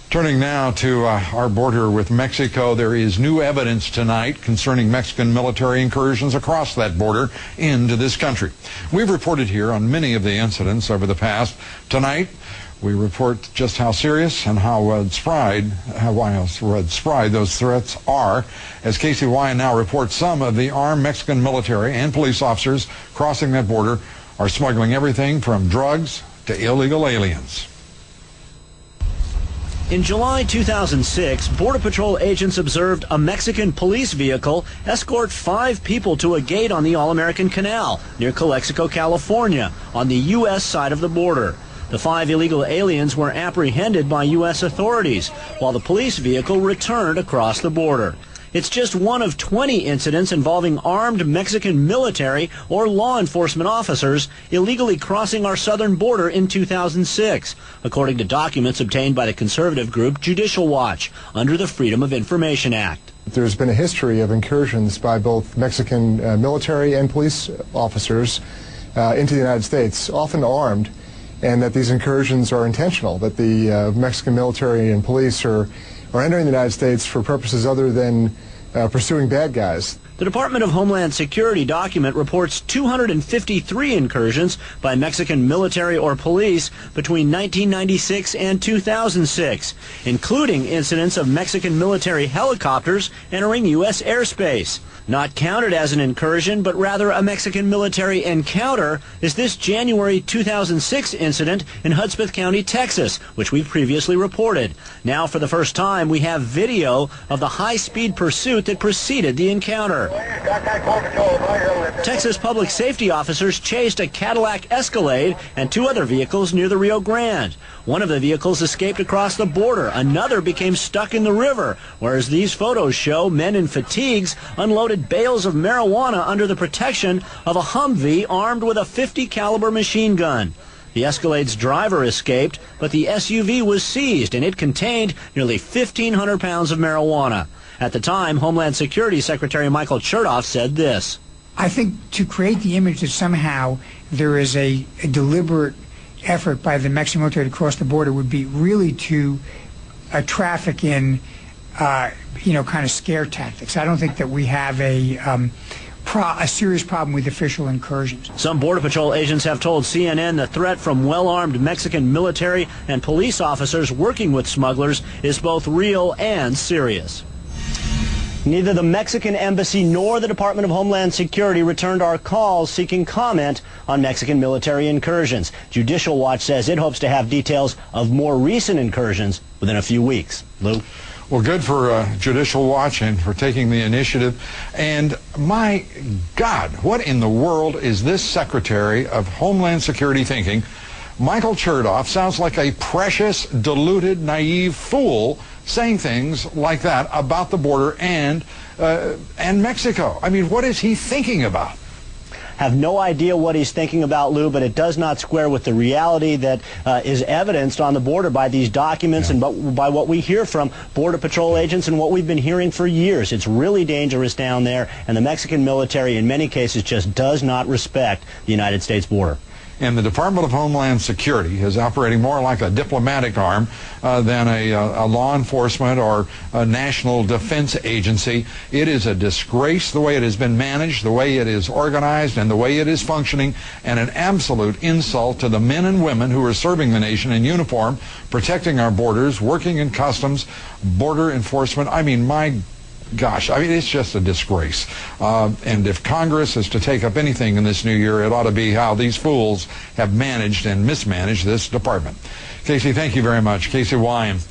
Turning now to our border with Mexico, there is new evidence tonight concerning Mexican military incursions across that border into this country. We've reported here on many of the incidents over the past. Tonight, we report just how serious and how widespread those threats are. As Casey Wyan now reports, some of the armed Mexican military and police officers crossing that border are smuggling everything from drugs to illegal aliens. In July 2006, Border Patrol agents observed a Mexican police vehicle escort 5 people to a gate on the All-American Canal near Calexico, California, on the U.S. side of the border. The 5 illegal aliens were apprehended by U.S. authorities, while the police vehicle returned across the border. It's just one of 20 incidents involving armed Mexican military or law enforcement officers illegally crossing our southern border in 2006, according to documents obtained by the conservative group Judicial Watch under the Freedom of Information Act. There's been a history of incursions by both Mexican military and police officers into the United States, often armed, and that these incursions are intentional, that the Mexican military and police are entering the United States for purposes other than pursuing bad guys. The Department of Homeland Security document reports 253 incursions by Mexican military or police between 1996 and 2006, including incidents of Mexican military helicopters entering U.S. airspace. Not counted as an incursion, but rather a Mexican military encounter, is this January 2006 incident in Hudspeth County, Texas, which we've previously reported. Now, for the first time, we have video of the high-speed pursuit that preceded the encounter. Texas public safety officers chased a Cadillac Escalade and 2 other vehicles near the Rio Grande. One of the vehicles escaped across the border. Another became stuck in the river, whereas these photos show men in fatigues unloaded bales of marijuana under the protection of a Humvee armed with a .50 caliber machine gun. The Escalade's driver escaped, but the SUV was seized, and it contained nearly 1,500 pounds of marijuana. At the time, Homeland Security Secretary Michael Chertoff said this. I think to create the image that somehow there is a deliberate effort by the Mexican military to cross the border would be really to traffic in, kind of scare tactics. I don't think that we have a serious problem with official incursions. Some Border Patrol agents have told CNN the threat from well-armed Mexican military and police officers working with smugglers is both real and serious. Neither the Mexican Embassy nor the Department of Homeland Security returned our calls seeking comment on Mexican military incursions. Judicial Watch says it hopes to have details of more recent incursions within a few weeks. Lou? Well, good for Judicial Watch and for taking the initiative. And my God, what in the world is this Secretary of Homeland Security thinking? Michael Chertoff sounds like a precious, deluded, naive fool saying things like that about the border and Mexico. I mean, what is he thinking about? Have no idea what he's thinking about, Lou, but it does not square with the reality that is evidenced on the border by these documents and by what we hear from Border Patrol agents and what we've been hearing for years. It's really dangerous down there, and the Mexican military in many cases just does not respect the United States border. And the Department of Homeland Security is operating more like a diplomatic arm than a law enforcement or a national defense agency. It is a disgrace the way it has been managed, the way it is organized, and the way it is functioning, and an absolute insult to the men and women who are serving the nation in uniform, protecting our borders, working in customs, border enforcement. I mean, my gosh, I mean, it's just a disgrace. And if Congress is to take up anything in this new year, it ought to be how these fools have managed and mismanaged this department. Casey, thank you very much. Casey Wyan.